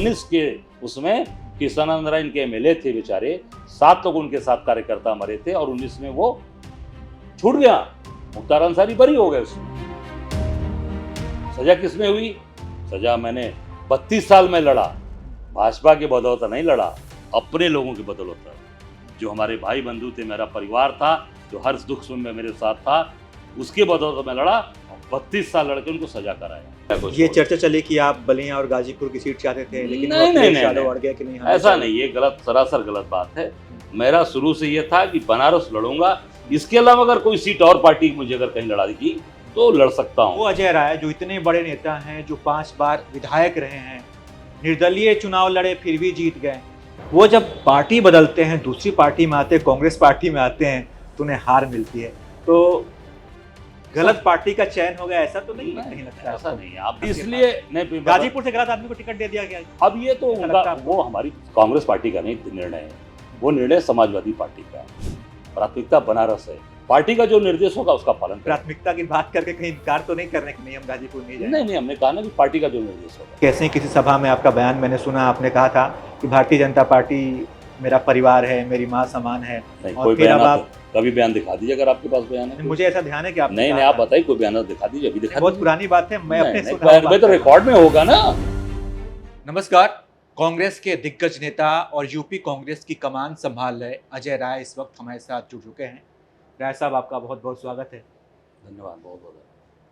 19 के उसमें किशनानंद राय इनके एमएलए थे बेचारे, 7 लोग उनके साथ कार्यकर्ता मरे थे और 19 में वो छूट गया, मुख्तार अंसारी बरी हो गए उसमें। सजा किसमें हुई? सजा मैंने 32 साल में लड़ा, भाजपा के बदौलत नहीं लड़ा, अपने लोगों की बदौलत, जो हमारे भाई बंधु थे, मेरा परिवार था, जो हर दुख सुख में मेरे साथ था, उसके बदौलत मैं लड़ा। 32 साल लड़के उनको सजा कराया। ये चर्चा चली कि आप बलिया और गाजीपुर की सीट चाहते थे, लेकिन नहीं, अड़ गया कि नहीं? ऐसा नहीं, ये गलत, सरासर गलत बात है। मेरा शुरू से ये था कि बनारस लड़ूंगा, इसके अलावा अगर कोई सीट और पार्टी मुझे अगर कहीं लड़ा दी तो लड़ सकता हूँ। वो अजय राय जो इतने बड़े नेता हैं, जो 5 बार विधायक रहे हैं, निर्दलीय चुनाव लड़े फिर भी जीत गए, वो जब पार्टी बदलते हैं, दूसरी पार्टी में आते हैं, कांग्रेस पार्टी में आते हैं, तो उन्हें हार मिलती है। तो गलत पार्टी का चयन हो गया, ऐसा तो नहीं लगता? ऐसा नहीं है, आप इसलिए नहीं, गाजीपुर से गलत आदमी को टिकट दे दिया गया। अब ये तो वो हमारी कांग्रेस पार्टी का नहीं निर्णय है, वो निर्णय समाजवादी पार्टी का है। प्राथमिकता बनारस है, पार्टी का जो निर्देश होगा उसका पालन। प्राथमिकता की बात करके कहीं इनकार तो नहीं करने की नहीं, हम गाजीपुर नहीं जाएंगे? नहीं, हमने कहा ना कि पार्टी का जो निर्देश होगा। कैसे किसी सभा में आपका बयान मैंने सुना, आपने कहा था कि भारतीय जनता पार्टी मेरा परिवार है, मेरी माँ समान है। कोई बयान आप कभी बयान दिखा दीजिए अगर आपके पास बयान है। मुझे ऐसा ध्यान है कि आप नहीं, आप बताइए, कोई बयान दिखा दीजिए, अभी दिखा। बहुत पुरानी बात है, मैं अपने तो रिकॉर्ड में होगा ना। नमस्कार, कांग्रेस के दिग्गज नेता और यूपी कांग्रेस की कमान संभाल रहे अजय राय इस वक्त हमारे साथ जुड़ चुके हैं। राय साहब, आपका बहुत बहुत स्वागत है। धन्यवाद, बहुत बहुत।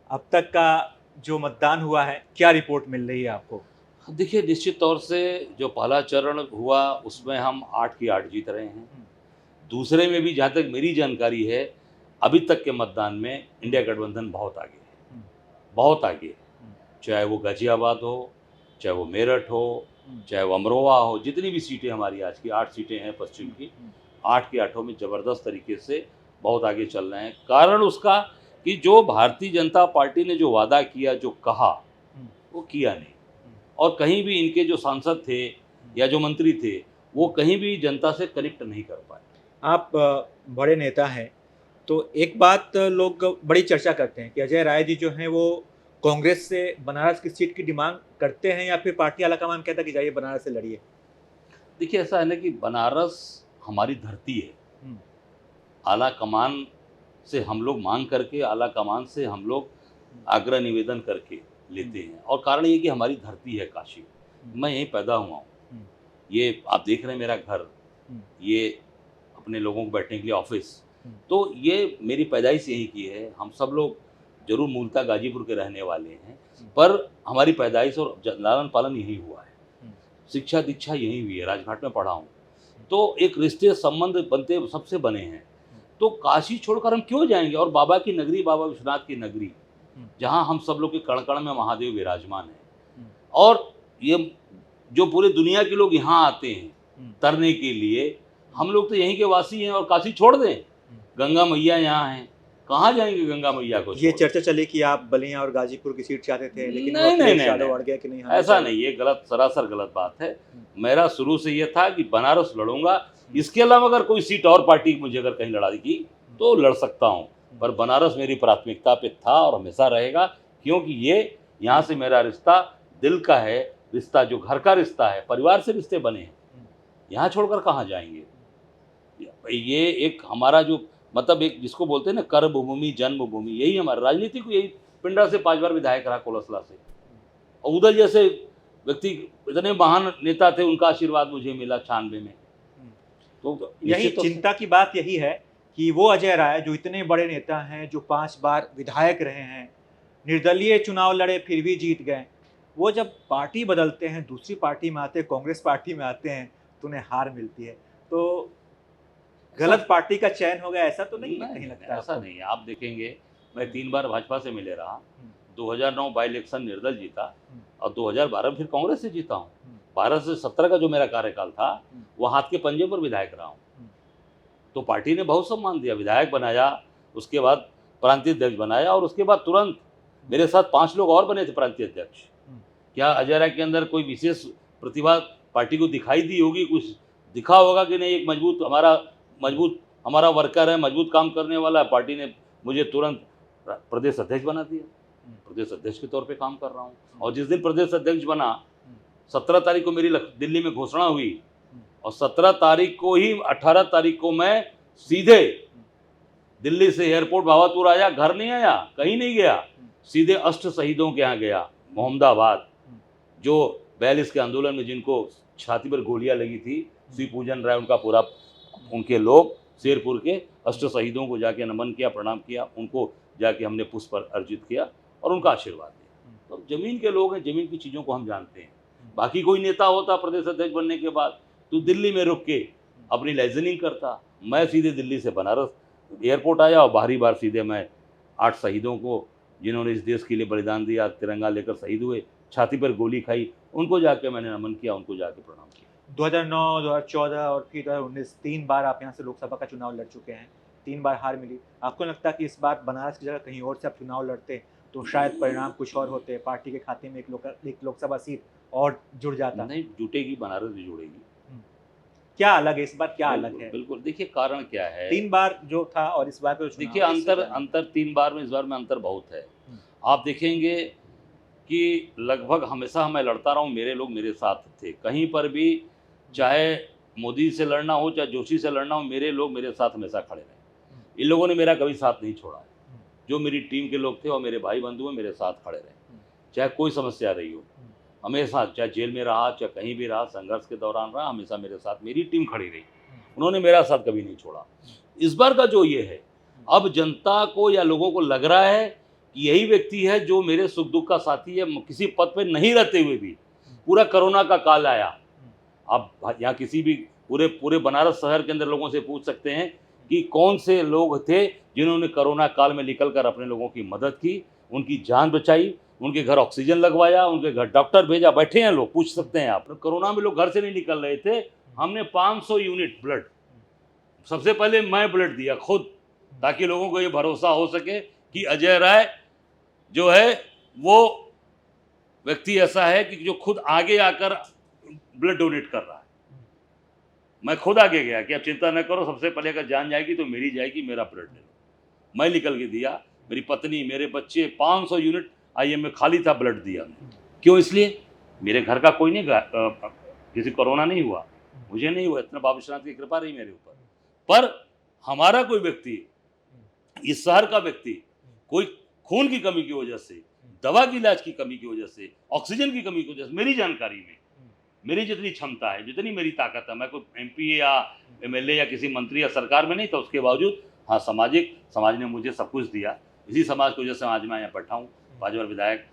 अब तक का जो मतदान हुआ है, क्या रिपोर्ट मिल रही है आपको? देखिए, निश्चित तौर से जो पहला चरण हुआ उसमें हम 8 की 8 जीत रहे हैं। दूसरे में भी जहाँ तक मेरी जानकारी है, अभी तक के मतदान में इंडिया गठबंधन बहुत आगे है, बहुत आगे है। चाहे वो गाजियाबाद हो, चाहे वो मेरठ हो, चाहे वो अमरोहा हो, जितनी भी सीटें हमारी आज की 8 सीटें हैं पश्चिम की, 8 की 8 में ज़बरदस्त तरीके से बहुत आगे चल रहे हैं। कारण उसका कि जो भारतीय जनता पार्टी ने जो वादा किया, जो कहा, वो किया नहीं। और कहीं भी इनके जो सांसद थे या जो मंत्री थे, वो कहीं भी जनता से कनेक्ट नहीं कर पाए। आप बड़े नेता हैं, तो एक बात लोग बड़ी चर्चा करते हैं कि अजय राय जी जो हैं वो कांग्रेस से बनारस की सीट की डिमांड करते हैं, या फिर पार्टी आलाकमान कहता है कि जाइए बनारस से लड़िए? देखिए, ऐसा है ना कि बनारस हमारी धरती है। आला कमान से हम लोग मांग करके, आला कमान से हम लोग आग्रह निवेदन करके लेते हैं, और कारण ये कि हमारी धरती है काशी, मैं यहीं पैदा हुआ हूँ। ये आप देख रहे हैं मेरा घर, ये अपने लोगों को बैठने के लिए ऑफिस, तो ये मेरी पैदाइश यहीं की है। हम सब लोग जरूर मूलतः गाजीपुर के रहने वाले हैं, पर हमारी पैदाइश और लालन पालन यहीं हुआ है, शिक्षा दीक्षा यहीं हुई है, राजघाट में पढ़ा हूँ। तो एक रिश्ते संबंध बनते सबसे बने हैं, तो काशी छोड़कर हम क्यों जाएंगे? और बाबा की नगरी, बाबा विश्वनाथ की नगरी, जहाँ हम सब लोग के कण कण में महादेव विराजमान है, और ये जो पूरे दुनिया के लोग यहाँ आते हैं तरने के लिए, हम लोग तो यहीं के वासी हैं, और काशी छोड़ दें? गंगा मैया यहाँ हैं, कहाँ जाएंगे गंगा मैया को? ये चर्चा चली कि आप बलिया और गाजीपुर की सीट चाहते थे, लेकिन नहीं, अड़ गया कि नहीं? ऐसा नहीं, ये गलत, सरासर गलत बात है। मेरा शुरू से ये था कि बनारस लड़ूंगा, इसके अलावा अगर कोई सीट और पार्टी मुझे अगर कहीं लड़ा दी तो लड़ सकता हूँ, पर बनारस मेरी प्राथमिकता पे था और हमेशा रहेगा, क्योंकि ये यहाँ से मेरा रिश्ता दिल का है, रिश्ता जो घर का रिश्ता है, परिवार से रिश्ते बने हैं, यहाँ छोड़कर कहाँ जाएंगे? ये एक हमारा जो मतलब एक जिसको बोलते हैं ना कर्मभूमि जन्मभूमि, यही हमारा राजनीति को, यही पिंडरा से 5 बार विधायक रहा, कोलसला से, और उधर जैसे व्यक्ति इतने महान नेता थे, उनका आशीर्वाद मुझे मिला 96 में। तो यही चिंता की बात यही है कि वो अजय राय जो इतने बड़े नेता हैं, जो 5 बार विधायक रहे हैं, निर्दलीय चुनाव लड़े फिर भी जीत गए, वो जब पार्टी बदलते हैं, दूसरी पार्टी में आते हैं, कांग्रेस पार्टी में आते हैं, तो उन्हें हार मिलती है। तो गलत पार्टी का चयन हो गया, ऐसा तो नहीं लगता? ऐसा नहीं है, आप देखेंगे, मैं 3 बार भाजपा से मिले रहा, 2009 बाई इलेक्शन निर्दल जीता, और 2012 में फिर कांग्रेस से जीता हूँ। 12 से 17 का जो मेरा कार्यकाल था, वो हाथ के पंजे पर विधायक रहा हूँ। तो पार्टी ने बहुत सम्मान दिया, विधायक बनाया, उसके बाद प्रांतीय अध्यक्ष बनाया, और उसके बाद तुरंत मेरे साथ 5 लोग और बने थे प्रांतीय अध्यक्ष। क्या अजय राय के अंदर कोई विशेष प्रतिभा पार्टी को दिखाई दी होगी, कुछ दिखा होगा कि नहीं, एक मजबूत हमारा वर्कर है, मजबूत काम करने वाला है, पार्टी ने मुझे तुरंत प्रदेश अध्यक्ष बना दिया। प्रदेश अध्यक्ष के तौर पे काम कर रहा हूँ, और जिस दिन प्रदेश अध्यक्ष बना, 17 तारीख को मेरी दिल्ली में घोषणा हुई और 17 तारीख को ही 18 तारीख को मैं सीधे दिल्ली से एयरपोर्ट भावापुर आया, घर नहीं आया, कहीं नहीं गया, सीधे अष्ट शहीदों के यहाँ गया, मोहम्मदाबाद, जो 42 के आंदोलन में जिनको छाती पर गोलियां लगी थी, श्री पूजन राय उनका पूरा, उनके लोग शेरपुर के अष्ट शहीदों को जाके नमन किया, प्रणाम किया, उनको जाके हमने पुष्प अर्जित किया और उनका आशीर्वाद दिया। तो जमीन के लोग हैं, जमीन की चीज़ों को हम जानते हैं। बाकी कोई नेता होता प्रदेश अध्यक्ष बनने के बाद तो दिल्ली में रुक के अपनी लाइजनिंग करता, मैं सीधे दिल्ली से बनारस एयरपोर्ट आया और बाहरी बार सीधे मैं 8 शहीदों को, जिन्होंने इस देश के लिए बलिदान दिया, तिरंगा लेकर शहीद हुए, छाती पर गोली खाई, उनको जाके मैंने नमन किया, उनको जाके प्रणाम किया। 2009, 2014 और फिर 2019 3 बार आप यहाँ से लोकसभा का चुनाव लड़ चुके हैं, 3 बार हार मिली। आपको लगता है कि इस बार बनारस की जगह कहीं और से आप चुनाव लड़ते तो शायद परिणाम कुछ और होते, पार्टी के खाते में एक लोकसभा सीट और जुड़ जाता? नहीं जुटेगी, बनारस भी जुड़ेगी। क्या अलग है इस बार, क्या अलग है? बिल्कुल, देखिए कारण क्या है, 3 बार जो था और इस बार का जो देखिए अंतर 3 बार में, इस बार में अंतर बहुत है। आप देखेंगे कि लगभग हमेशा मैं लड़ता रहा हूँ, मेरे लोग मेरे साथ थे, कहीं पर भी चाहे मोदी से लड़ना हो चाहे जोशी से लड़ना हो, मेरे लोग मेरे साथ हमेशा खड़े रहे। इन लोगों ने मेरा कभी साथ नहीं छोड़ा है। जो मेरी टीम के लोग थे और मेरे भाई बंधु हैं, मेरे साथ खड़े रहे, चाहे कोई समस्या रही हो, हमेशा, चाहे जेल में रहा चाहे कहीं भी रहा, संघर्ष के दौरान रहा, हमेशा मेरे साथ मेरी टीम खड़ी रही, उन्होंने मेरा साथ कभी नहीं छोड़ा। इस बार का जो ये है, अब जनता को या लोगों को लग रहा है कि यही व्यक्ति है जो मेरे सुख दुख का साथी है, किसी पद पे नहीं रहते हुए भी। पूरा कोरोना का काल आया, आप यहाँ किसी भी पूरे बनारस शहर के अंदर लोगों से पूछ सकते हैं कि कौन से लोग थे जिन्होंने कोरोना काल में निकलकर अपने लोगों की मदद की, उनकी जान बचाई, उनके घर ऑक्सीजन लगवाया, उनके घर डॉक्टर भेजा, बैठे हैं लोग, पूछ सकते हैं आप। कोरोना में लोग घर से नहीं निकल रहे थे, हमने 500 यूनिट ब्लड, सबसे पहले मैं ब्लड दिया खुद, ताकि लोगों को ये भरोसा हो सके कि अजय राय जो है वो व्यक्ति ऐसा है कि जो खुद आगे आकर ब्लड डोनेट कर रहा है। मैं खुद आगे गया कि आप चिंता न करो, सबसे पहले अगर जान जाएगी तो मेरी जाएगी, मेरा ब्लड ले लो। मैं निकल के दिया, मेरी पत्नी, मेरे बच्चे, 500 यूनिट आईएम में खाली था, ब्लड दिया। क्यों? इसलिए मेरे घर का कोई नहीं, किसी कोरोना नहीं हुआ, मुझे नहीं हुआ, इतना बाबा विश्वनाथ की कृपा रही मेरे ऊपर। पर हमारा कोई व्यक्ति, इस शहर का व्यक्ति, कोई खून की कमी की वजह से, दवा की इलाज की कमी की वजह से, ऑक्सीजन की कमी की वजह से, मेरी जानकारी में मेरी जितनी क्षमता है, जितनी मेरी ताकत है, मैं कोई एमपी या एमएलए या किसी मंत्री या सरकार में नहीं था, उसके बावजूद हाँ समाज ने मुझे सब कुछ दिया। इसी समाज को, जैसे आज मैं यहाँ बैठा हूँ, 5 बार विधायक,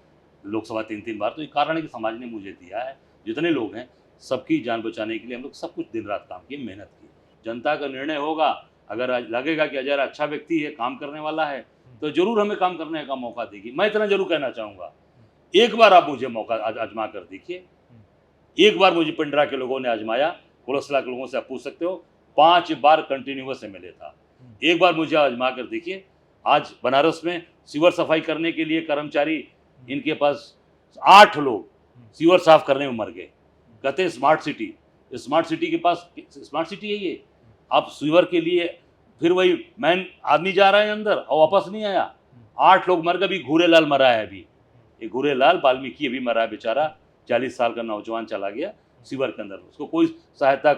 लोकसभा 3 बार, तो ये कारण है कि समाज ने मुझे दिया है। जितने लोग हैं सबकी जान बचाने के लिए हम लोग सब कुछ दिन रात काम किए, मेहनत की। जनता का निर्णय होगा, अगर लगेगा कि अजय अच्छा व्यक्ति है, काम करने वाला है, तो जरूर हमें काम करने का मौका देगी। मैं इतना जरूर कहना चाहूँगा, एक बार आप मुझे मौका आजमा कर देखिए। एक बार मुझे पिंडरा के लोगों ने आजमाया, कुलसला के लोगों से आप पूछ सकते हो, 5 बार कंटिन्यूअस एमएलए था। एक बार मुझे आजमा कर देखिए। आज बनारस में सीवर सफाई करने के लिए कर्मचारी, इनके पास 8 लोग सीवर साफ करने में मर गए। कहते हैं स्मार्ट सिटी के पास स्मार्ट सिटी है ये। आप सीवर के लिए फिर वही मैन आदमी जा रहा है अंदर और वापस नहीं आया। 8 लोग मर गए। अभी घूरेलाल मरा है, अभी ये घूरेलाल वाल्मीकि अभी मरा है बेचारा, 40 साल का नौजवान चला गया सीवर के अंदर। उसको कोई सहायता,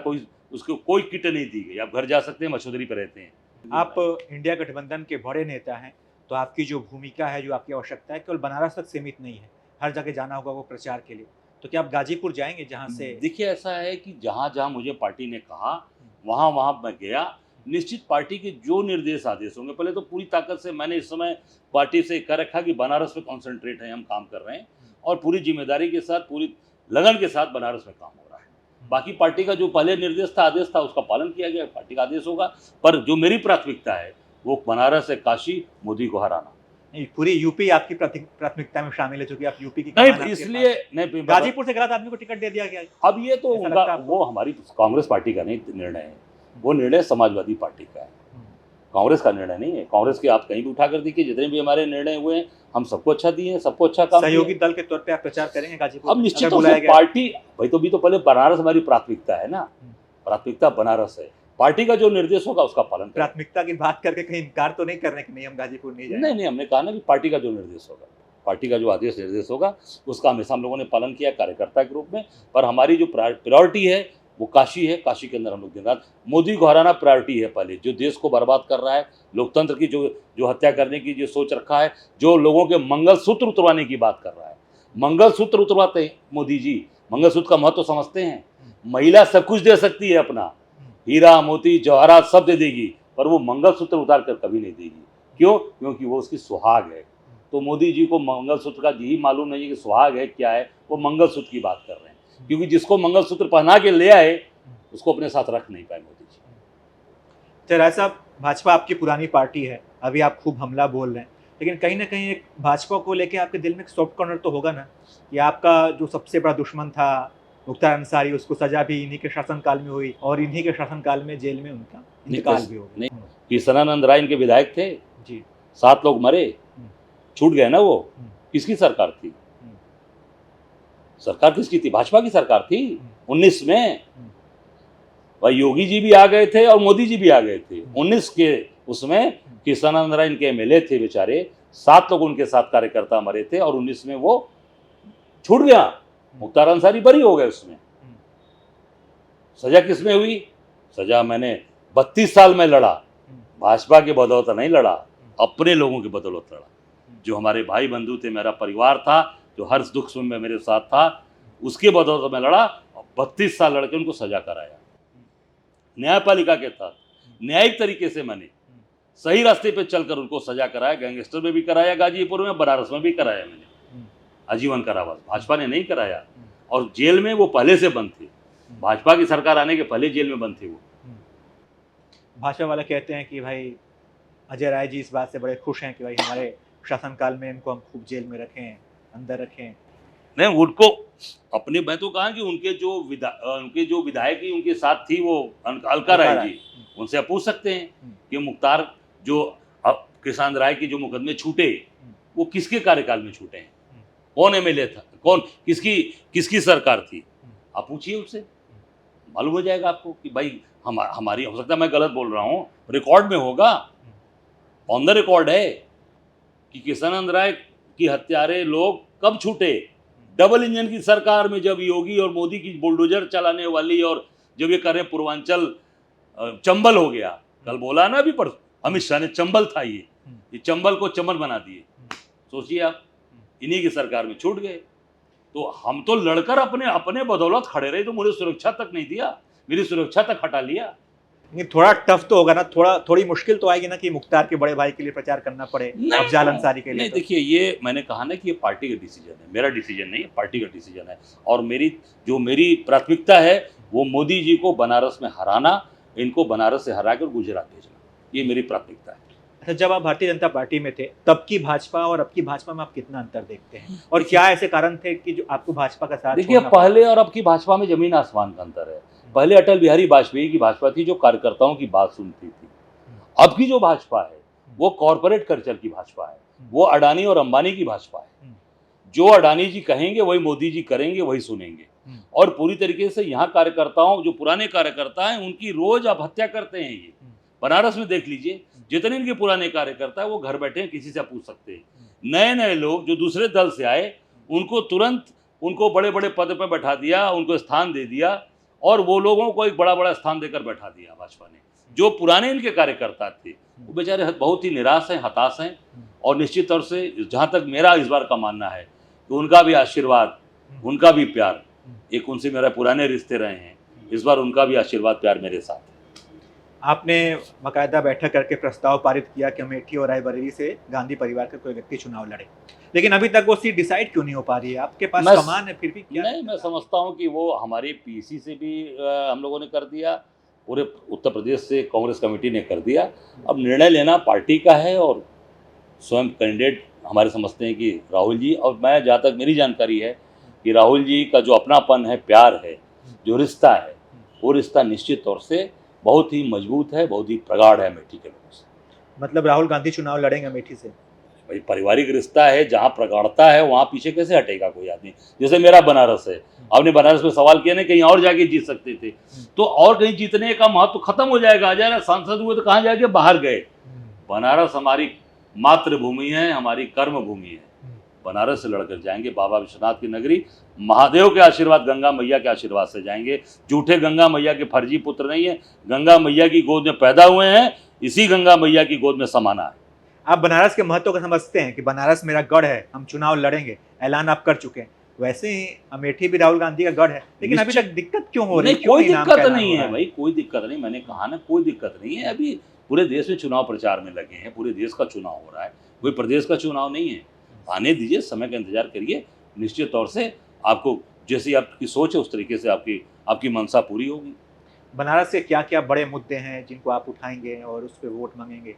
उसको कोई किट नहीं दी गई। आप घर जा सकते हैं, मछुदरी पर रहते हैं। आप इंडिया गठबंधन के बड़े नेता हैं, तो आपकी जो भूमिका है, जो आपकी आवश्यकता है, केवल बनारस तक सीमित नहीं है, हर जगह जाना होगा वो प्रचार के लिए। तो क्या आप गाजीपुर जाएंगे जहाँ से? देखिए ऐसा है कि जहाँ जहाँ मुझे पार्टी ने कहा वहाँ वहाँ मैं गया। निश्चित पार्टी के जो निर्देश आदेश होंगे, पहले तो पूरी ताकत से मैंने इस समय पार्टी से कर रखा कि बनारस पे कॉन्सेंट्रेट है, हम काम कर रहे हैं और पूरी जिम्मेदारी के साथ, पूरी लगन के साथ बनारस में काम हो रहा है। बाकी पार्टी का जो पहले निर्देश था, आदेश था, उसका पालन किया गया, पार्टी का आदेश होगा। पर जो मेरी प्राथमिकता है वो बनारस से काशी, मोदी को हराना। नहीं, पूरी यूपी आपकी प्राथमिकता में शामिल है, चूंकि आप यूपी की नहीं, इसलिए नहीं, गाजीपुर से गलत आदमी को टिकट दे दिया गया। अब ये तो उनका, वो हमारी कांग्रेस पार्टी का नहीं निर्णय है, वो निर्णय समाजवादी पार्टी का है, कांग्रेस का निर्णय नहीं है। कांग्रेस के आप कहीं भी उठा कर देखिए, जितने भी हमारे निर्णय हुए हैं, हम सबको अच्छा दिए हैं, सबको अच्छा काम। सहयोगी दल के तौर पे आप प्रचार करेंगे गाजीपुर? अब निश्चित तौर से पार्टी भाई, तो भी तो पहले बनारस हमारी प्राथमिकता है ना, प्राथमिकता बनारस है। पार्टी का जो निर्देश होगा उसका पालन। प्राथमिकता की बात करके कहीं इनकार तो नहीं करने की नहीं हम गाजीपुर नहीं जाएंगे? नहीं, हमने कहा ना कि पार्टी का जो निर्देश होगा। पार्टी का जो आदेश निर्देश होगा उसका हमेशा हम लोगों ने पालन किया कार्यकर्ता के रूप में। पर हमारी जो प्रायोरिटी है वो काशी है, काशी के अंदर हम लोग दिन रात मोदी को हराना प्रायोरिटी है पहले। जो देश को बर्बाद कर रहा है, लोकतंत्र की जो हत्या करने की जो सोच रखा है, जो लोगों के मंगलसूत्र उतरवाने की बात कर रहा है, मंगलसूत्र उतरवाते हैं मोदी जी, मंगलसूत्र का महत्व समझते हैं। महिला सब कुछ दे सकती है, अपना हीरा मोती जवाहरात सब दे देगी, पर वो मंगलसूत्र उतार कर कभी नहीं देगी। क्यों? क्योंकि वो उसकी सुहाग है। तो मोदी जी को मंगलसूत्र का यही मालूम नहीं है कि सुहाग है क्या है, वो मंगलसूत्र की बात कर रहे हैं। क्योंकि जिसको मंगलसूत्र पहना के ले आए उसको अपने साथ रख नहीं पाए मोदी जी। तो राय साहब, भाजपा आपकी पुरानी पार्टी है, अभी आप खूब हमला बोल रहे हैं, लेकिन कहीं ना कहीं एक भाजपा को लेके आपके दिल में एक सॉफ्ट कॉर्नर तो होगा ना, कि आपका जो सबसे बड़ा दुश्मन था मुख्तार अंसारी, उसको सजा भी इन्हीं के शासनकाल में हुई और इन्हीं के शासनकाल में जेल में उनका इंतकाल भी हो गया। नहीं, किशनानंद राय इनके विधायक थे जी, 7 लोग मरे, छूट गए ना वो। किसकी सरकार थी? सरकार किसकी थी? भाजपा की सरकार थी 19 में। भाई योगी जी भी आ गए थे और मोदी जी भी आ गए थे 19 के उसमें। किशनानंद राय इनके एमएलए थे बेचारे, 7 लोग उनके साथ कार्यकर्ता मरे थे और 19 में वो छूट गया। मुख्तार अंसारी बरी हो गए उसमें। सजा किसमें हुई? सजा मैंने 32 साल में लड़ा, भाजपा के बदौलत नहीं लड़ा, अपने लोगों के बदौलत लड़ा। जो हमारे भाई बंधु थे, मेरा परिवार था, जो हर दुख सुख में मेरे साथ था, उसके बदौलत मैं लड़ा और 32 साल लड़के उनको सजा कराया। न्यायपालिका के तहत न्यायिक तरीके से मैंने सही रास्ते पे चलकर उनको सजा कराया। गैंगस्टर में भी कराया, गाजीपुर में, बनारस में भी कराया मैंने आजीवन कारावास। भाजपा ने नहीं कराया और जेल में वो पहले से बंद थे। भाजपा की सरकार आने के पहले जेल में बंद थे वो। भाजपा वाले कहते हैं कि भाई अजय राय जी इस बात से बड़े खुश हैं कि भाई हमारे शासनकाल में इनको हम खूब जेल में रखें, अंदर रखें। नहीं, उनको अपने, मैं तो कहा कि उनके जो विधायक ही उनके साथ थी वो अलका राय जी, उनसे आप पूछ सकते हैं कि मुख्तार जो किसान राय की जो मुकदमे छूटे वो किसके कार्यकाल में छूटे हैं, कौन एमएलए था, कौन किसकी सरकार थी, आप पूछिए उससे, मालूम हो जाएगा आपको कि भाई हमारी, हो सकता है मैं गलत बोल रहा हूँ, रिकॉर्ड में होगा, ऑन द रिकॉर्ड है कि किशनानंद राय की हत्यारे लोग कब छूटे। डबल इंजन की सरकार में, जब योगी और मोदी की बुलडोजर चलाने वाली, और जब ये करें पूर्वांचल चंबल हो गया, कल बोला ना अभी पर अमित शाह ने, चंबल था ये चंबल को चमन बना दिए। सोचिए आप, इन्हीं की सरकार में छूट गए। तो हम तो लड़कर अपने बदौलत खड़े रहे, तो मुझे सुरक्षा तक नहीं दिया, मेरी सुरक्षा तक हटा लिया। नहीं, थोड़ा टफ तो होगा ना, थोड़ी मुश्किल तो आएगी ना कि मुख्तार के बड़े भाई के लिए प्रचार करना पड़े, अफजाल अंसारी के लिए। नहीं, देखिए, ये मैंने कहा ना कि ये पार्टी का डिसीजन है, मेरा डिसीजन नहीं है, पार्टी का डिसीजन है। और मेरी प्राथमिकता है वो मोदी जी को बनारस में हराना, इनको बनारस से हरा कर गुजरात भेजना, ये मेरी प्राथमिकता है। अच्छा, जब आप भारतीय जनता पार्टी में थे तब की भाजपा और अब की भाजपा में आप कितना अंतर देखते हैं, और क्या ऐसे कारण थे कि जो आपको भाजपा का साथ? देखिए, पहले और अब की भाजपा में जमीन आसमान का अंतर है। पहले अटल बिहारी वाजपेयी की भाजपा थी जो कार्यकर्ताओं की बात सुनती थी। अब की जो भाजपा है वो कॉरपोरेट कल्चर की भाजपा है, वो अडानी और अंबानी की भाजपा है। जो अडानी जी कहेंगे वही मोदी जी करेंगे, वही सुनेंगे। और पूरी तरीके से यहाँ कार्यकर्ताओं, जो पुराने कार्यकर्ता हैं, उनकी रोज अब हत्या करते हैं। ये बनारस में देख लीजिए, जितने इनके पुराने कार्यकर्ता है वो घर बैठे हैं, किसी से पूछ सकते हैं। नए नए लोग जो दूसरे दल से आए, उनको तुरंत उनको बड़े बड़े पद पर बैठा दिया, उनको स्थान दे दिया, और वो लोगों को एक बड़ा बड़ा स्थान देकर बैठा दिया भाजपा ने। जो पुराने इनके कार्यकर्ता थे वो बेचारे बहुत ही निराश हैं, हताश हैं। और निश्चित तौर से जहाँ तक मेरा इस बार का मानना है कि उनका भी आशीर्वाद, उनका भी प्यार, एक उनसे मेरा पुराने रिश्ते रहे हैं, इस बार उनका भी आशीर्वाद प्यार मेरे साथ है। आपने बाकायदा बैठक करके प्रस्ताव पारित किया कि अमेठी और रायबरेली से गांधी परिवार का कोई व्यक्ति चुनाव लड़े, लेकिन अभी तक वो सीट डिसाइड क्यों नहीं हो पा रही है? आपके पास कमान है फिर भी क्या? नहीं, मैं समझता हूँ कि वो हमारे पीसी से भी हम लोगों ने कर दिया, पूरे उत्तर प्रदेश से कांग्रेस कमेटी ने कर दिया। अब निर्णय लेना पार्टी का है, और स्वयं कैंडिडेट हमारे समझते हैं कि राहुल जी, और मैं, जहाँ तक मेरी जानकारी है कि राहुल जी का जो अपनापन है, प्यार है, जो रिश्ता है, वो रिश्ता निश्चित तौर से बहुत ही मजबूत है, बहुत ही प्रगाढ़ है अमेठी के लोगों से। मतलब राहुल गांधी चुनाव लड़ेंगे अमेठी से? भाई पारिवारिक रिश्ता है, जहाँ प्रगाढ़ता है वहाँ पीछे कैसे हटेगा कोई आदमी। जैसे मेरा बनारस है, आपने बनारस में सवाल किया ना, कहीं और जाके जीत सकते थे, तो और कहीं जीतने का महत्व खत्म हो जाएगा। आ जाए सांसद हुए तो कहाँ जाके बाहर गए। बनारस हमारी मातृभूमि है, हमारी कर्म भूमि है, बनारस से लड़कर जाएंगे, बाबा विश्वनाथ की नगरी, महादेव के आशीर्वाद, गंगा मैया के आशीर्वाद से जाएंगे। झूठे गंगा मैया के फर्जी पुत्र नहीं है, गंगा मैया की गोद में पैदा हुए हैं, इसी गंगा मैया की गोद में समाना है। आप बनारस के महत्व को समझते हैं कि बनारस मेरा गढ़ है, हम चुनाव लड़ेंगे, ऐलान आप कर चुके हैं। वैसे ही अमेठी भी राहुल गांधी का गढ़ है, लेकिन अभी तक दिक्कत क्यों हो रही है? नहीं, क्यों कोई नाम का दिक्कत ऐलान नहीं हो रहा है भाई, कोई दिक्कत नहीं। मैंने कहा ना, कोई दिक्कत नहीं है। अभी पूरे देश में चुनाव प्रचार में लगे हैं, पूरे देश का चुनाव हो रहा है, कोई प्रदेश का चुनाव नहीं है। आने दीजिए, समय का इंतजार करिए, निश्चित तौर से आपको जैसी आपकी सोच है उस तरीके से आपकी मंशा पूरी होगी। बनारस के क्या क्या बड़े मुद्दे हैं जिनको आप उठाएंगे और उस पर वोट मांगेंगे?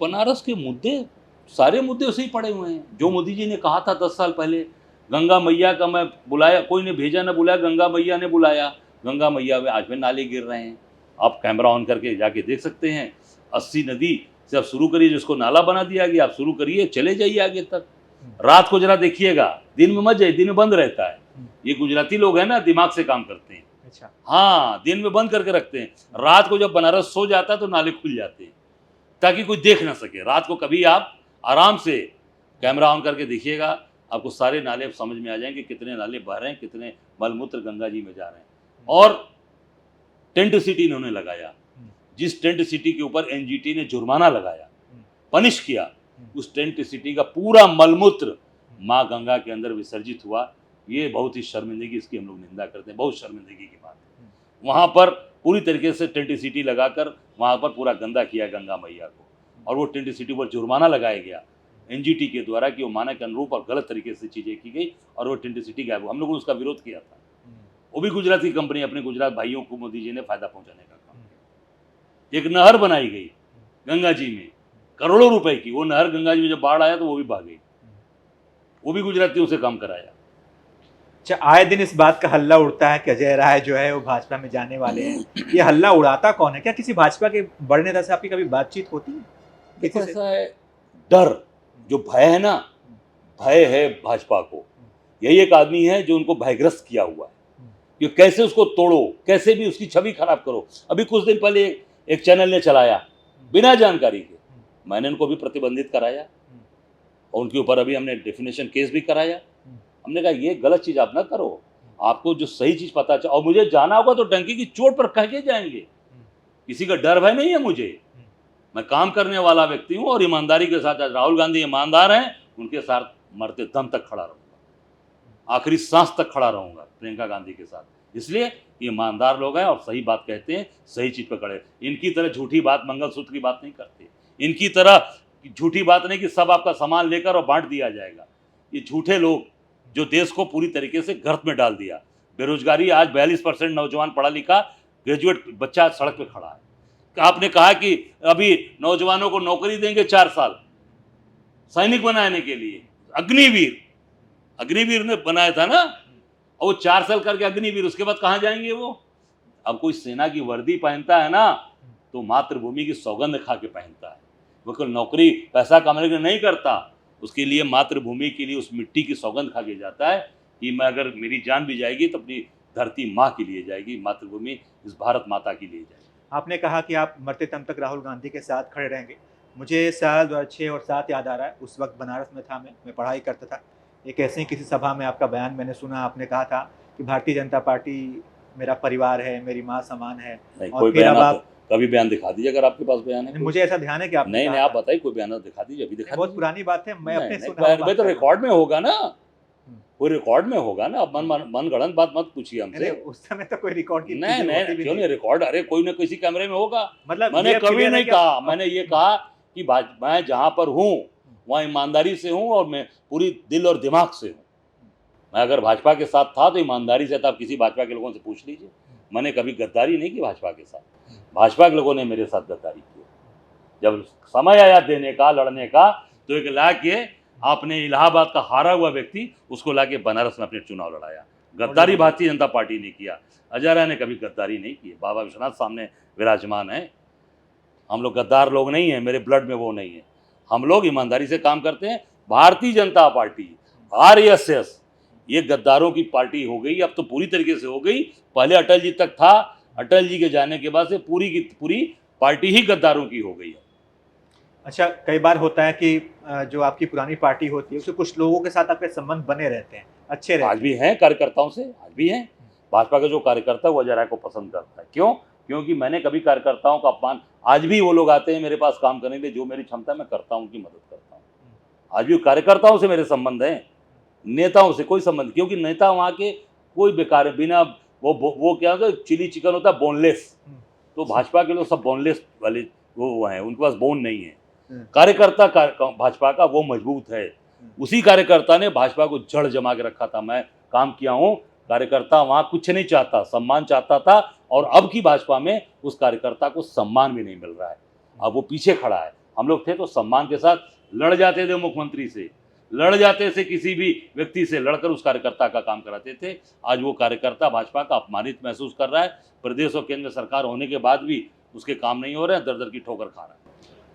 बनारस के मुद्दे, सारे मुद्दे उसे ही पड़े हुए हैं जो मोदी जी ने कहा था 10 साल पहले। गंगा मैया का मैं बुलाया, कोई ने भेजा ना बुलाया, गंगा मैया ने बुलाया। गंगा मैया में आज भी नाले गिर रहे हैं, आप कैमरा ऑन करके जाके देख सकते हैं। 80 नदी से आप शुरू करिए, जिसको नाला बना दिया गया, आप शुरू करिए, चले जाइए आगे तक। रात को जरा देखिएगा, दिन में मत जाइए, दिन में बंद रहता है। ये गुजराती लोग हैं ना, दिमाग से काम करते हैं। अच्छा। हाँ, दिन में बंद करके रखते हैं, रात को जब बनारस सो जाता है तो नाले खुल जाते हैं ताकि कोई देख ना सके। रात को कभी आप आराम से कैमरा ऑन करके देखिएगा, आपको सारे नाले समझ में आ जाएंगे, कितने नाले बह रहे हैं, कितने मलमूत्र गंगा जी में जा रहे हैं। और टेंट सिटी इन्होंने लगाया, जिस टेंट सिटी के ऊपर एनजीटी ने जुर्माना लगाया, पनिश किया, उस टेंट सिटी का पूरा मलमूत्र माँ गंगा के अंदर विसर्जित हुआ। ये बहुत ही शर्मिंदगी, इसकी हम लोग निंदा करते हैं, बहुत शर्मिंदगी की बात है। वहाँ पर पूरी तरीके से टेंट सिटी लगाकर वहाँ पर पूरा गंदा किया गंगा मैया को, और वो टेंट सिटी पर जुर्माना लगाया गया एनजीटी के द्वारा कि वो मानक के अनुरूप और गलत तरीके से चीज़ें की गई, और वो टेंट सिटी गायब। हम लोगों ने उसका विरोध किया था। वो भी गुजरात की कंपनी, अपने गुजरात भाइयों को मोदी जी ने फायदा पहुंचाने का काम किया। एक नहर बनाई गई गंगा जी में, करोड़ों रुपए की। वो नहर गंगा जी में जब बाढ़ आया तो वो भी बह गई, वो भी गुजरातियों से काम कराया। अच्छा, आए दिन इस बात का हल्ला उड़ता है कि अजय राय जो है वो भाजपा में जाने वाले हैं। ये हल्ला उड़ाता कौन है? क्या किसी भाजपा के बड़े नेता से आपकी कभी बातचीत होती है? देखो, ऐसा है, डर, जो भय है ना, भय है भाजपा को। यही एक आदमी है जो उनको भयग्रस्त किया हुआ है कि कैसे उसको तोड़ो, कैसे भी उसकी छवि खराब करो। अभी कुछ दिन पहले एक चैनल ने चलाया बिना जानकारी के, मैंने उनको भी प्रतिबंधित कराया और उनके ऊपर अभी हमने डेफिनेशन केस भी कराया। हमने कहा ये गलत चीज़ आप ना करो, आपको जो सही चीज़ पता चले, और मुझे जाना होगा तो डंकी की चोट पर कह के जाएंगे, किसी का डर भय नहीं है मुझे। मैं काम करने वाला व्यक्ति हूँ और ईमानदारी के साथ, राहुल गांधी ईमानदार हैं, उनके साथ मरते दम तक खड़ा रहूँगा, आखिरी सांस तक खड़ा रहूँगा प्रियंका गांधी के साथ। इसलिए ईमानदार लोग हैं और सही बात कहते हैं, सही चीज़ पर खड़े। इनकी तरह झूठी बात, मंगलसूत्र की बात नहीं करते, इनकी तरह झूठी बात नहीं कि सब आपका सामान लेकर और बांट दिया जाएगा। ये झूठे लोग जो देश को पूरी तरीके से गर्त में डाल दिया। बेरोजगारी, आज 42% नौजवान पढ़ा लिखा ग्रेजुएट बच्चा सड़क पे खड़ा है। आपने कहा कि अभी नौजवानों को नौकरी देंगे 4 साल सैनिक बनाने के लिए, अग्निवीर ने बनाया था ना, और वो 4 साल करके अग्निवीर, उसके बाद कहाँ जाएंगे वो? अब कोई सेना की वर्दी पहनता है ना तो मातृभूमि की सौगंध खा के पहनता है, वो कोई नौकरी पैसा कमाने के लिए नहीं करता, उसके लिए मातृभूमि के लिए उस मिट्टी की सौगंध खा के जाता है कि मैं, अगर मेरी जान भी जाएगी तो अपनी धरती माँ के लिए जाएगी, मातृभूमि इस भारत माता के लिए जाएगी। आपने कहा कि आप मरते दम तक राहुल गांधी के साथ खड़े रहेंगे। मुझे साल 2006 और 7 याद आ रहा है, उस वक्त बनारस में था, मैं पढ़ाई करता था। एक ऐसे ही किसी सभा में आपका बयान मैंने सुना, आपने कहा था कि भारतीय जनता पार्टी मेरा परिवार है, मेरी माँ समान है। और फिर अब आप कभी बयान दिखा दीजिए अगर आपके पास बयान है। मुझे ऐसा ध्यान है कि आप नहीं, आप बताइए, कोई बयान दिखा दीजिए, अभी दिखा। बहुत पुरानी बात है, मैं अपने सुना, तो रिकॉर्ड में होगा ना, कोई रिकॉर्ड में होगा ना। अब मन गढ़ंत बात मत पूछिए हमसे। उस समय तो कोई रिकॉर्ड की नहीं, क्यों नहीं रिकॉर्ड? अरे कोई ना किसी कैमरे में होगा। मतलब मैंने कभी नहीं कहा, मैंने ये कहा कि मैं जहाँ पर हूँ वहाँ ईमानदारी से हूँ और मैं पूरी दिल और दिमाग से हूँ। मैं अगर भाजपा के साथ था तो ईमानदारी से था, आप किसी भाजपा के लोगों से पूछ लीजिए। मैंने कभी गद्दारी नहीं की भाजपा के साथ, भाजपा के लोगों ने मेरे साथ गद्दारी की। जब समय आया देने का, लड़ने का, तो एक ला के आपने इलाहाबाद का हारा हुआ व्यक्ति उसको लाके बनारस में अपने चुनाव लड़ाया। गद्दारी भारतीय जनता पार्टी ने किया, अजय राय ने कभी गद्दारी नहीं की। बाबा विश्वनाथ सामने विराजमान है, हम लोग गद्दार लोग नहीं हैं, मेरे ब्लड में वो नहीं है। हम लोग ईमानदारी से काम करते हैं। भारतीय जनता पार्टी, आरएसएस, ये गद्दारों की पार्टी हो गई, अब तो पूरी तरीके से हो गई। पहले अटल जी तक था, अटल जी के जाने के बाद से पूरी की पूरी पार्टी ही गद्दारों की हो गई है। अच्छा, कई बार होता है कि जो आपकी पुरानी पार्टी होती है उससे कुछ लोगों के साथ आपके संबंध बने रहते हैं, अच्छे रहते आज भी हैं कार्यकर्ताओं से, आज भी हैं। भाजपा का जो कार्यकर्ता है वो अजय राय को पसंद करता है। क्यों? क्योंकि मैंने कभी कार्यकर्ताओं का अपमान, आज भी वो लोग आते हैं मेरे पास काम करने के लिए, जो मेरी क्षमता है मैं करता हूँ, उनकी मदद करता हूँ। आज भी कार्यकर्ताओं से मेरे संबंध हैं, नेताओं से कोई संबंध, क्योंकि नेता वहाँ के कोई बेकार है, बिना वो क्या होता है, चिली चिकन होता है बोनलेस, तो भाजपा के लोग सब बोनलेस वाले वो हैं, उनके पास बोन नहीं है। कार्यकर्ता भाजपा का वो मजबूत है। उसी कार्यकर्ता ने भाजपा को जड़ जमा के रखा था। मैं काम किया हूँ, कार्यकर्ता वहाँ कुछ नहीं चाहता, सम्मान चाहता था, और अब की भाजपा में उस कार्यकर्ता को सम्मान भी नहीं मिल रहा है। अब वो पीछे खड़ा है। हम लोग थे तो सम्मान के साथ लड़ जाते थे, मुख्यमंत्री से लड़ जाते थे, किसी भी व्यक्ति से लड़कर उस कार्यकर्ता का काम कराते थे। आज वो कार्यकर्ता भाजपा का अपमानित महसूस कर रहा है। प्रदेश और केंद्र सरकार होने के बाद भी उसके काम नहीं हो रहे हैं, दर दर की ठोकर खा रहा है।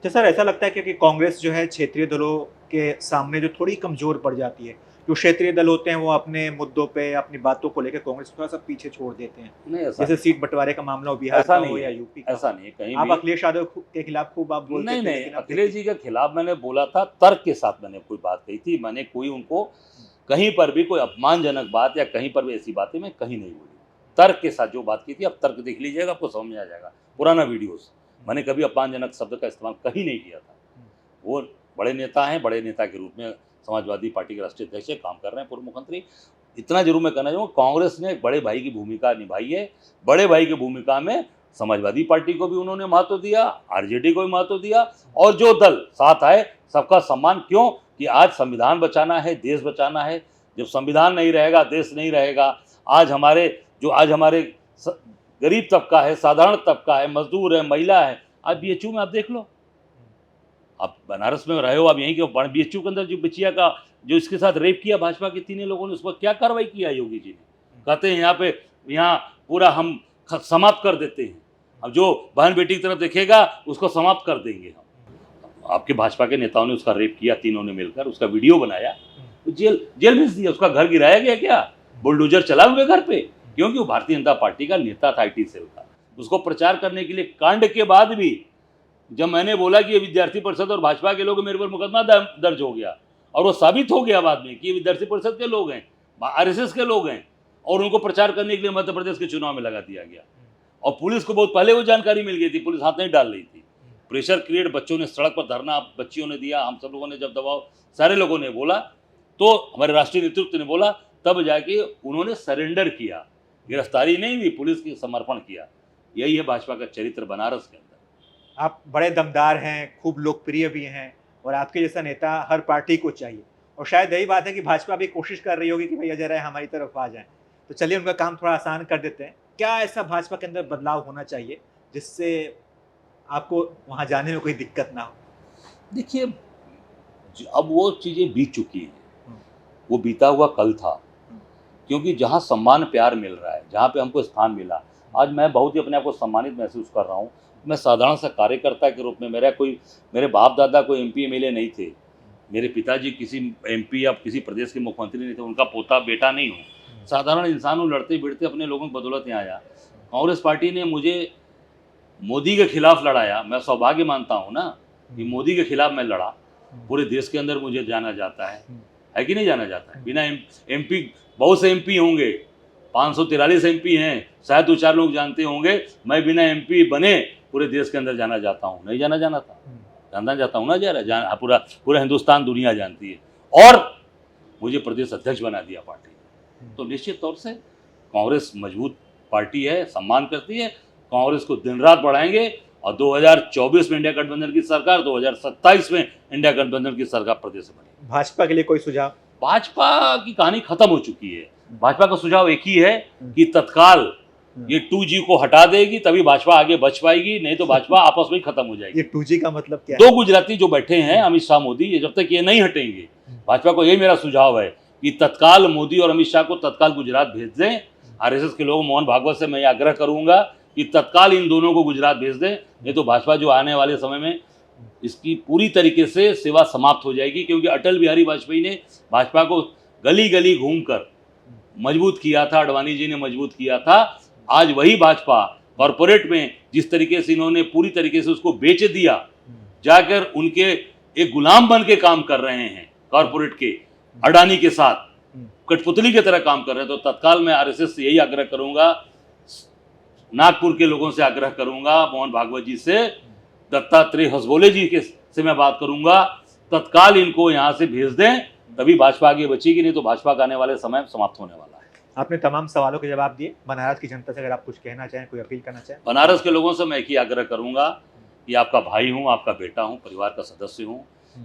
तो सर ऐसा लगता है कि कांग्रेस जो है क्षेत्रीय दलों के सामने जो थोड़ी कमजोर पड़ जाती है, जो क्षेत्रीय दल होते हैं वो अपने मुद्दों पे अपनी बातों को लेकर कांग्रेस थोड़ा सा पीछे छोड़ देते हैं। नहीं, ऐसा जैसे सीट बंटवारे का मामला हो, बिहार ऐसा का नहीं हो या है, यूपी का। ऐसा नहीं है कहीं आप भी। अखिलेश यादव के खिलाफ खूब आप बोलते नहीं थे, नहीं, लेकिन अब अखिलेश जी के खिलाफ मैंने बोला था, तर्क के साथ मैंने कोई बात कही थी। मैंने कोई उनको कहीं पर भी कोई अपमानजनक बात या कहीं पर भी ऐसी बातें मैं कहीं नहीं बोली। तर्क के साथ जो बात की थी, अब तर्क देख लीजिएगा, आपको समझ में आ जाएगा, पुराना वीडियोस। मैंने कभी अपमानजनक शब्द का इस्तेमाल कहीं नहीं किया था। वो बड़े नेता हैं, बड़े नेता के रूप में समाजवादी पार्टी के राष्ट्रीय अध्यक्ष काम कर रहे हैं, पूर्व मुख्यमंत्री। इतना जरूर मैं कहना चाहूँगा, कांग्रेस ने एक बड़े भाई की भूमिका निभाई है। बड़े भाई की भूमिका में समाजवादी पार्टी को भी उन्होंने महत्व दिया, आरजेडी को भी महत्व दिया, और जो दल साथ आए सबका सम्मान। क्यों? कि आज संविधान बचाना है, देश बचाना है। जब संविधान नहीं रहेगा, देश नहीं रहेगा। आज हमारे गरीब तबका है, साधारण तबका है, मजदूर है, महिला है, आज बीएचयू में आप देख लो, आप बनारस में रहे हो, आप यहीं के बीएचयू के अंदर जो बचिया का जो इसके साथ रेप किया भाजपा के 3 लोगों ने, उस पर क्या कार्रवाई किया योगी जी ने? कहते हैं यहाँ पूरा हम समाप्त कर देते हैं। अब जो बहन बेटी की तरफ देखेगा उसको समाप्त कर देंगे हम। आपके भाजपा के नेताओं ने उसका रेप किया, तीनों ने मिलकर, उसका वीडियो बनाया, तो जेल भेज दिया। उसका घर गिराया गया, क्या बुलडोजर चला हुए घर पे? क्योंकि वो भारतीय जनता पार्टी का नेता था, IT सेल का। उसको प्रचार करने के लिए कांड के बाद भी जब मैंने बोला कि ये विद्यार्थी परिषद और भाजपा के लोग, मेरे पर मुकदमा दर्ज हो गया, और वो साबित हो गया बाद में कि ये विद्यार्थी परिषद के लोग हैं, RSS के लोग हैं, और उनको प्रचार करने के लिए मध्य प्रदेश के चुनाव में लगा दिया गया। और पुलिस को बहुत पहले वो जानकारी मिल गई थी, पुलिस हाथ नहीं डाल रही थी। प्रेशर क्रिएट, बच्चों ने सड़क पर धरना बच्चियों ने दिया, हम सब लोगों ने जब दबाव, सारे लोगों ने बोला, तो हमारे राष्ट्रीय नेतृत्व ने बोला, तब जाके उन्होंने सरेंडर किया। गिरफ्तारी नहीं हुई, पुलिस की समर्पण किया। यही है भाजपा का चरित्र बनारस के अंदर। आप बड़े दमदार हैं, खूब लोकप्रिय भी हैं, और आपके जैसा नेता हर पार्टी को चाहिए। और शायद यही बात है कि भाजपा भी कोशिश कर रही होगी कि भाई अजय राय हमारी तरफ आ जाएं। तो चलिए उनका काम थोड़ा आसान कर देते हैं। क्या ऐसा भाजपा के अंदर बदलाव होना चाहिए जिससे आपको वहाँ जाने में कोई दिक्कत ना हो? देखिए, अब वो चीज़ें बीत चुकी हैं, वो बीता हुआ कल था। क्योंकि जहाँ सम्मान प्यार मिल रहा है, जहाँ पे हमको स्थान मिला, आज मैं बहुत ही अपने आप को सम्मानित महसूस कर रहा हूँ। मैं साधारण सा कार्यकर्ता के रूप में, मेरे बाप दादा कोई MP MLA नहीं थे, मेरे पिताजी किसी MP या किसी प्रदेश के मुख्यमंत्री नहीं थे, उनका पोता बेटा नहीं हूँ, साधारण इंसान हूँ, लड़ते भिड़ते अपने लोगों की बदौलत यहाँ आया। कांग्रेस पार्टी ने मुझे मोदी के खिलाफ लड़ाया। मैं सौभाग्य मानता हूँ ना कि मोदी के खिलाफ मैं लड़ा। पूरे देश के अंदर मुझे जाना जाता है कि नहीं जाना जाता है? बिना MP, बहुत से MP होंगे, 543 MP हैं, शायद 2-4 लोग जानते होंगे। मैं बिना MP बने पूरे देश के अंदर जाना जाता हूँ, नहीं जाना था, जानना जाता हूँ ना, पूरा हिंदुस्तान दुनिया जानती है, और मुझे प्रदेश अध्यक्ष बना दिया पार्टी ने। तो निश्चित तौर से कांग्रेस मजबूत पार्टी है, सम्मान करती है। कांग्रेस को दिन रात बढ़ाएंगे, और 2024 में इंडिया गठबंधन की सरकार, 2027 में इंडिया गठबंधन की सरकार प्रदेश में बनेगी। भाजपा के लिए कोई सुझाव? भाजपा की कहानी खत्म हो चुकी है। भाजपा का सुझाव एक ही है कि तत्काल ये 2G को हटा देगी, तभी भाजपा आगे बच पाएगी, नहीं तो भाजपा आपस में खत्म हो जाएगी। ये 2G का मतलब क्या है? 2 गुजराती जो बैठे हैं, अमित शाह मोदी, ये जब तक ये नहीं हटेंगे, भाजपा को यही मेरा सुझाव है कि तत्काल मोदी और अमित शाह को तत्काल गुजरात भेज दें। RSS के लोग, मोहन भागवत से मैं आग्रह करूंगा कि तत्काल इन दोनों को गुजरात भेज दें, नहीं तो भाजपा जो आने वाले समय में इसकी पूरी तरीके से सेवा समाप्त हो जाएगी। क्योंकि अटल बिहारी वाजपेयी ने भाजपा को गली गली घूमकर मजबूत किया था, अडवाणी जी ने मजबूत किया था। आज वही भाजपा कॉरपोरेट में जिस तरीके से इन्होंने पूरी तरीके से उसको बेच दिया, जाकर उनके एक गुलाम बन के काम कर रहे हैं, कॉरपोरेट के अडानी के साथ कठपुतली की तरह काम कर रहे हैं, तो तत्काल मैं आरएसएस से यही आग्रह करूंगा, नागपुर के लोगों से आग्रह करूंगा, मोहन भागवत जी से, दत्तात्रेय हसबोले जी के से मैं बात करूंगा, तत्काल इनको यहाँ से भेज दें, तभी भाजपा आगे बचेगी, नहीं तो भाजपा का आने वाले समय समाप्त होने वाला है। आपने तमाम सवालों के जवाब दिए। बनारस की जनता से अगर आप कुछ कहना चाहें, कोई अपील करना चाहें? बनारस के लोगों से मैं एक ही आग्रह करूंगा कि आपका भाई हूं, आपका बेटा हूं, परिवार का सदस्य हूं,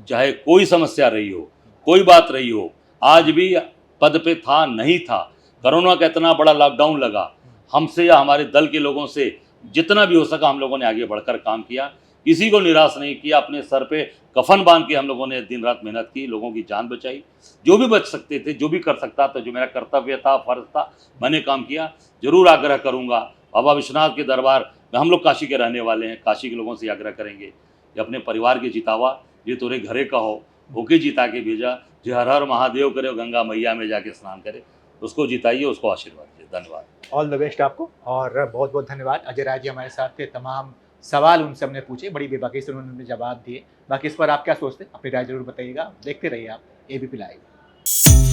चाहे कोई समस्या रही हो, कोई बात रही हो, आज भी पद पे था नहीं था, कोरोना का इतना बड़ा लॉकडाउन लगा, हमसे या हमारे दल के लोगों से जितना भी हो सका हम लोगों ने आगे बढ़कर काम किया, किसी को निराश नहीं किया, अपने सर पे कफन बांध के हम लोगों ने दिन रात मेहनत की, लोगों की जान बचाई, जो भी बच सकते थे, जो भी कर सकता था, जो मेरा कर्तव्य था, फर्ज था, मैंने काम किया। जरूर आग्रह करूंगा, बाबा विश्वनाथ के दरबार में, हम लोग काशी के रहने वाले हैं, काशी के लोगों से आग्रह करेंगे कि अपने परिवार के जितावा, ये तोरे घरे का हो, होके जिता के भेजा, जो हर हर महादेव करे, गंगा मैया में जाके स्नान करे, उसको जिताइए, उसको आशीर्वाद दीजिए। धन्यवाद। ऑल द बेस्ट आपको, और बहुत बहुत धन्यवाद। अजय राय जी हमारे साथ थे, तमाम सवाल उनसे हमने पूछे, बड़ी बेबाकी से उन्होंने जवाब दिए। बाकी इस पर आप क्या सोचते हैं, अपनी राय जरूर बताइएगा। देखते रहिए आप एबीपी लाइव।